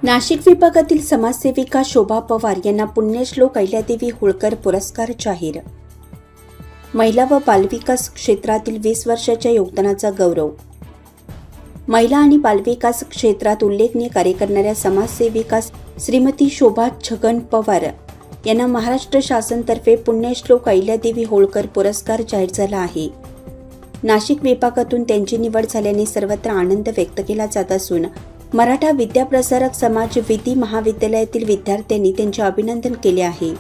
नाशिक विभागातील समाजसेविका शोभा पवार यांना पुण्यश्लोक अहिल्यादेवी होळकर पुरस्कार जाहीर। महिला व बालविकास क्षेत्रातील 20 वर्षाच्या योगदानाचा गौरव। महिला आणि बालविकास क्षेत्रात उल्लेखनीय कार्य करणाऱ्या समाजसेविका श्रीमती शोभा छगन पवार यांना महाराष्ट्र शासनातर्फे पुण्यश्लोक अहिल्यादेवी होळकर पुरस्कार जाहीर झाला आहे। नाशिक विभागातून त्यांची निवड झाल्याने सर्वत्र आनंद व्यक्त केला जात असून मराठा विद्याप्रसारक समाज विधी महाविद्यालयातील विद्यार्थ्यांनी त्यांचे अभिनंदन केले आहे।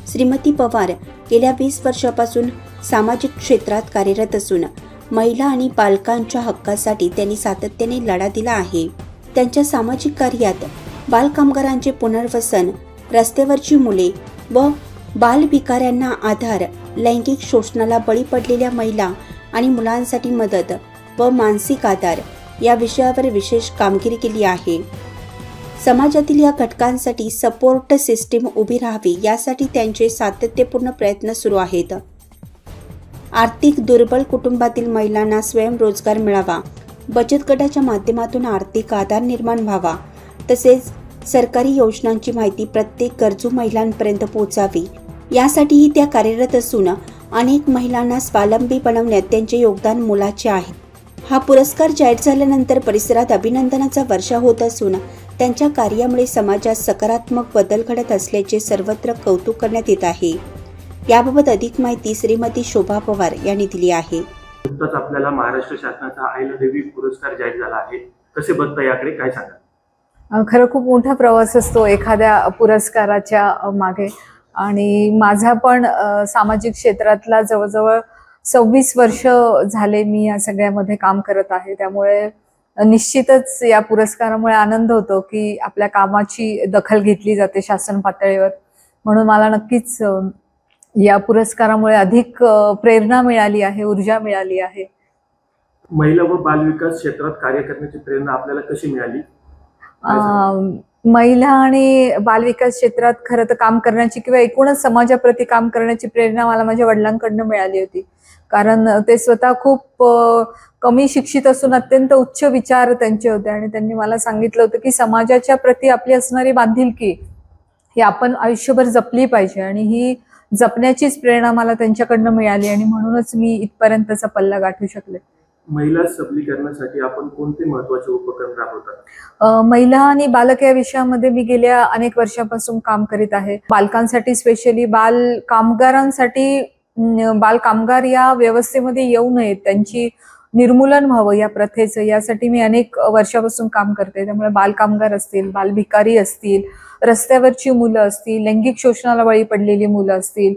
श्रीमती पवार गेल्या 20 वर्षापासून सामाजिक क्षेत्रात कार्यरत असून महिला आणि बालकांच्या हक्कासाठी त्यांनी सातत्याने लढा दिला आहे। त्यांच्या सामाजिक कार्यात बालकामगारांचे पुनर्वसन, रस्त्यावरची मुले व बालभिकाऱ्यांना आधार, लैंगिक शोषणाला बळी पडलेल्या महिला आणि मुलांसाठी मदत व मानसिक आधार या विषयावर विशेष कामगिरी केली आहे। समाजातील या घटकांसाठी सपोर्ट सिस्टीम उभी राहावी यासाठी त्यांचे सातत्यपूर्ण प्रयत्न सुरू आहेत। आर्थिक दुर्बल कुटुंबातील महिलांना स्वयंरोजगार मिळावा, बचत गटाच्या माध्यमातून आर्थिक आधार निर्माण व्हावा, तसेच सरकारी योजनांची माहिती प्रत्येक गरजू महिलांपर्यंत पोहोचावी यासाठीही त्या कार्यरत असून अनेक महिलांना स्वावलंबी बनवण्यात त्यांचे योगदान मोलाचे आहे। हा पुरस्कार जाहीर झाल्यानंतर परिसरात अभिनंदनाचा वर्षा होत असून त्यांच्या कार्यामुळे समाजात सकारात्मक बदल घडत असल्याचे सर्वत्र कौतुक करण्यात येत आहे। याबाबत अधिक माहिती श्रीमती शोभा पवार यांनी दिली आहे। नुकताच आपल्याला महाराष्ट्र शासनाचा अहिल्यादेवी पुरस्कार जाहीर झाला आहे, कसे बघता याकडे काय सांगा? खरं खूप मोठा प्रवास असतो एखाद्या पुरस्काराच्या मागे आणि माझा पण सामाजिक क्षेत्रातला जवळजवळ 26 वर्ष झाले मी या सगळ्यामध्ये काम करत आहे। त्यामुळे निश्चितच या पुरस्कारामुळे आनंद होतो की आपल्या कामाची दखल घेतली जाते शासन पातळीवर। म्हणून मला नक्कीच या पुरस्कारामुळे अधिक प्रेरणा मिळाली आहे, ऊर्जा मिळाली आहे। महिला व बालविकास क्षेत्रात कार्य करण्याची प्रेरणा आपल्याला कशी मिळाली? महिला आणि बालविकास क्षेत्रात खरं तर काम करण्याची किंवा एकूणच समाजाप्रती काम करण्याची प्रेरणा मला माझ्या वडिलांकडून मिळाली होती। कारण ते स्वतः खूप कमी शिक्षित असून अत्यंत उच्च विचार त्यांचे होते आणि त्यांनी मला सांगितलं होतं की समाजाच्या प्रती आपली असणारी बांधिलकी ही आपण आयुष्यभर जपली पाहिजे आणि ही जपण्याचीच प्रेरणा मला त्यांच्याकडून मिळाली आणि म्हणूनच मी इथपर्यंतचा पल्ला गाठू शकले। महिला सबलीकरणासाठी आपण कोणते महत्त्वाचे उपक्रम राबवतात? महिला आणि बालक या विषयामध्ये मी गेल्या अनेक वर्षापासून काम करीत आहे। बालकांसाठी, स्पेशली बाल कामगारांसाठी, बाल कामगार या व्यवस्थेमध्ये येऊ नयेत, त्यांची निर्मूलन व्हावं या प्रथेचं, यासाठी मी अनेक वर्षापासून काम करते। त्यामुळे बाल कामगार असतील, बाल भिकारी असतील, रस्त्यावरची मुलं असतील, लैंगिक शोषणाला बळी पडलेली मुलं असतील,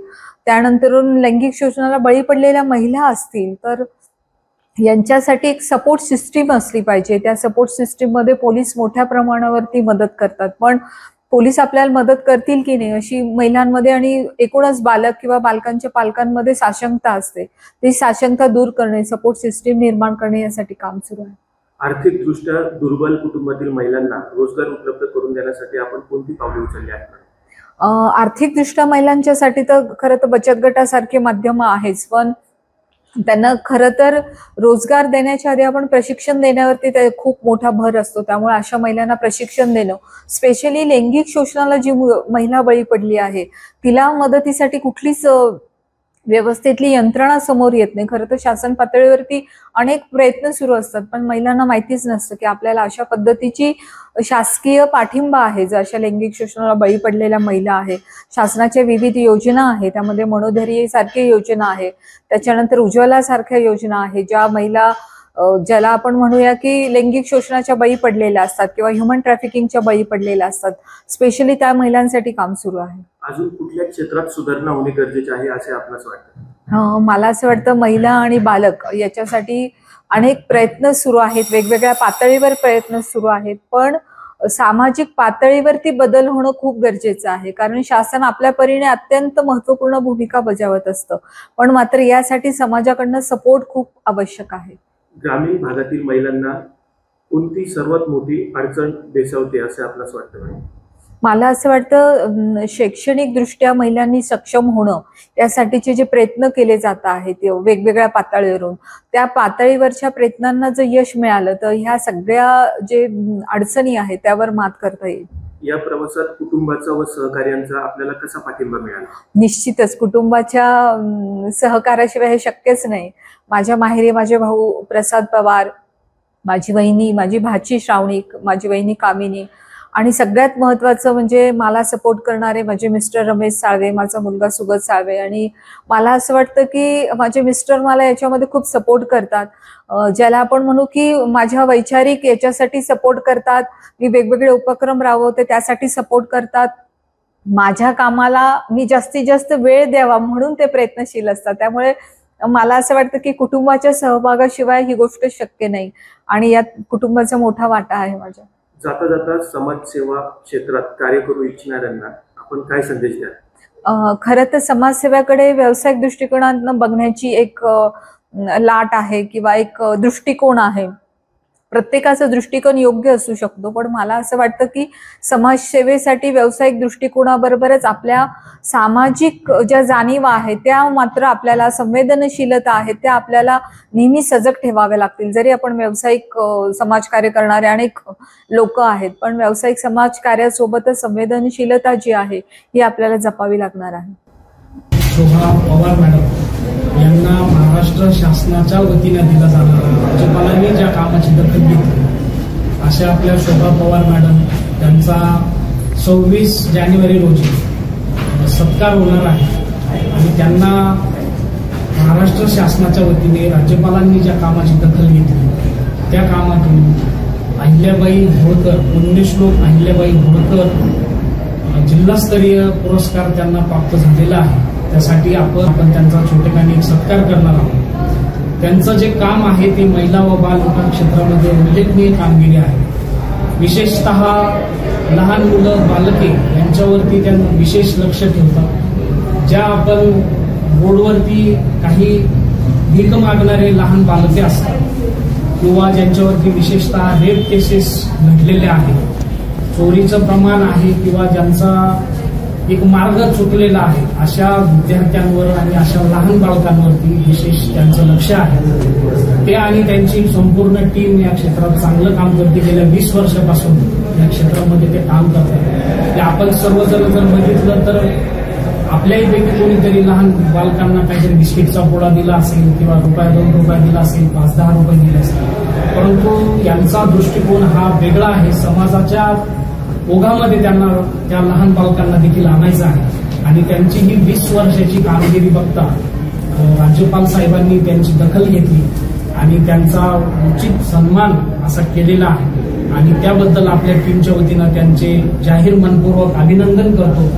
त्यानंतरून लैंगिक शोषणाला बळी पडलेल्या महिला असतील, तर यांच्यासाठी एक सपोर्ट सिस्टीम असली पाहिजे। त्या सपोर्ट सिस्टीम मध्ये पोलीस मोठ्या प्रमाणावरती मदत करतात, पण पोलीस आपल्याला मदत करतील की नाही अशी महिलांमध्ये आणि एकूणच बालक किंवा बालकांच्या पालकांमध्ये साशंकता असते। ती साशंकता दूर करणे, सपोर्ट सिस्टीम निर्माण करणे यासाठी काम सुरू आहे। आर्थिकदृष्ट्या दुर्बल कुटुंबातील महिलांना रोजगार उपलब्ध करून देण्यासाठी आपण कोणती पावले उचलली आहेत? आर्थिकदृष्ट्या महिलांच्यासाठी तर खरं तर बचत गटासारखे माध्यम आहेच, पण त्यांना खरं तर रोजगार देण्याच्या आधी आपण प्रशिक्षण देण्यावरती खूप मोठा भर असतो। त्यामुळे अशा महिलांना प्रशिक्षण देणं, स्पेशली लैंगिक शोषणाला जी महिला बळी पडली आहे तिला मदतीसाठी कुठलीच व्यवस्थेतली यंत्रणा समोर येत नाही। खरं तर शासन पातळीवरती अनेक प्रयत्न सुरू असतात, पण महिलांना माहितीच नसतं की आपल्याला अशा पद्धतीची शासकीय पाठिंबा आहे। जर अशा लैंगिक शोषणाला बळी पडलेल्या महिला आहे, शासनाच्या विविध योजना आहे, त्यामध्ये मनोधैर्य सारख्या योजना आहे, त्याच्यानंतर उज्ज्वला सारख्या योजना आहे, ज्या महिला ज्याला आपण म्हणूया की लैंगिक शोषणाच्या बळी पडलेल्या असतात किंवा ह्युमन ट्रॅफिकिंगच्या बळी पडलेल्या असतात, स्पेशली त्या महिलांसाठी काम सुरू आहे। अजून कुठल्या क्षेत्रात सुधारणा होणे गरजेचे आहे असे आपल्याला वाटतं? मला असं वाटतं महिला आणि बालक याच्यासाठी अनेक प्रयत्न सुरू आहेत, वेगवेगळ्या पातळीवर प्रयत्न सुरू आहेत, पण सामाजिक पातळीवरती बदल होणं खूप गरजेचं आहे। कारण शासन आपल्या परीने अत्यंत महत्त्वपूर्ण भूमिका बजावत असतं, पण मात्र यासाठी समाजाकडनं सपोर्ट खूप आवश्यक आहे। ग्रामीण भागातील महिलांना कोणती सर्वात मोठी अडचण भेडसावते असे आपल्याला वाटतं? मला असं वाटतं शैक्षणिक दृष्ट्या महिलांनी सक्षम होणं यासाठीचे जे प्रयत्न केले जात आहेत वेगवेगळ्या पातळीवरून, त्या पातळीवरच्या प्रयत्नांना जर यश मिळालं तर ह्या सगळ्या जे अडचणी आहेत त्यावर मात करता येईल. या प्रवासात कुटुंबाचा व सहकार्यांचा आपल्याला कसा पाठिंबा मिळाला? निश्चितच कुटुंबाच्या सहकार्याशिवाय हे शक्यच नाही. माझ्या माहेरी माझे भाऊ प्रसाद पवार, माझी वहिनी, माझी भाची श्रावणी, माझी वहिनी कामिनी आणि सगळ्यात महत्त्वाचं म्हणजे मला सपोर्ट करणारे माझे मिस्टर रमेश साळवे, माझा मुलगा सुगत साळवे. आणि मला असं वाटतं की माझे मिस्टर मला याच्यामध्ये खूप सपोर्ट करतात, ज्याला आपण म्हणू की माझ्या वैचारिक याच्यासाठी सपोर्ट करतात. मी वेगवेगळे उपक्रम राबवते त्यासाठी सपोर्ट करतात. माझ्या कामाला मी जास्तीत जास्त वेळ द्यावा म्हणून ते प्रयत्नशील असतात. त्यामुळे मला असं वाटतं की कुटुंबाच्या सहभागाशिवाय ही गोष्ट शक्य नाही आणि यात कुटुंबाचा मोठा वाटा आहे माझ्या. जाता जाता समाजसेवा क्षेत्रात कार्य करू इच्छिणाऱ्यांना आपण काय संदेश द्याल? खरं तर समाजसेवेकडे व्यावसायिक दृष्टिकोनातून बघण्याची एक लाट आहे किंवा एक दृष्टिकोन आहे. प्रत्येकाचा दृष्टिकोन योग्य असू शकतो, पण मला असं वाटतं की समाजसेवेसाठी व्यावसायिक दृष्टिकोनाबरोबरच आपल्या सामाजिक ज्या जाणीवा आहेत त्या मात्र आपल्याला, संवेदनशीलता आहेत त्या आपल्याला नेहमी सजग ठेवाव्या लागतील. जरी आपण व्यावसायिक समाजकार्य करणारे अनेक लोक आहेत, पण व्यावसायिक समाजकार्यासोबतच संवेदनशीलता जी आहे ही आपल्याला जपावी लागणार आहे. शोभा पवार मॅडम यांना महाराष्ट्र शासनाच्या वतीने दिला जाणारा राज्यपालांनी ज्या कामाची दखल घेतली अशा आपल्या शोभा पवार मॅडम त्यांचा 26 जानेवारी रोजी सत्कार होणार आहे आणि त्यांना महाराष्ट्र शासनाच्या वतीने राज्यपालांनी ज्या कामाची दखल घेतली त्या कामातून अहिल्याबाई होळकर, पुण्यश्लोक अहिल्याबाई होळकर जिल्हास्तरीय पुरस्कार त्यांना प्राप्त झालेला आहे. त्यासाठी आपण त्यांचा छोटेखानी एक सत्कार करणार आहोत. त्यांचं जे काम आहे ते महिला व बाल विकास क्षेत्रामध्ये उल्लेखनीय कामगिरी आहे. विशेषतः लहान मुलं, बालके यांच्यावरती त्यांना विशेष लक्ष ठेवतात. ज्या आपण रोडवरती काही भीक मागणारे लहान बालके असतात किंवा ज्यांच्यावरती विशेषतः रेप केसेस घडलेले आहेत, चोरीचं प्रमाण आहे किंवा ज्यांचा एक मार्ग चुकलेला आहे, अशा विद्यार्थ्यांवर आणि अशा लहान बालकांवरती विशेष त्यांचं लक्ष आहे. ते आणि त्यांची संपूर्ण टीम या क्षेत्रात चांगलं काम करते. गेल्या 20 वर्षापासून या क्षेत्रामध्ये ते काम करतात. आपण सर्वजण जर बघितलं तर आपल्याही पैकी कोणीतरी लहान बालकांना काहीतरी बिस्किटचा पुडा दिला असेल किंवा ₹2 दिला असेल, 5-10 रुपये दिले असतील, परंतु यांचा दृष्टिकोन हा वेगळा आहे. समाजाच्या ओघामध्ये त्यांना त्या लहान बालकांना देखील आणायचं आहे आणि त्यांची ही 20 वर्षाची कामगिरी बघता राज्यपाल साहेबांनी त्यांची दखल घेतली आणि त्यांचा उचित सन्मान असा केलेला आहे आणि त्याबद्दल आपल्या टीमच्या वतीनं त्यांचे जाहीर मनपूर्वक अभिनंदन करतो.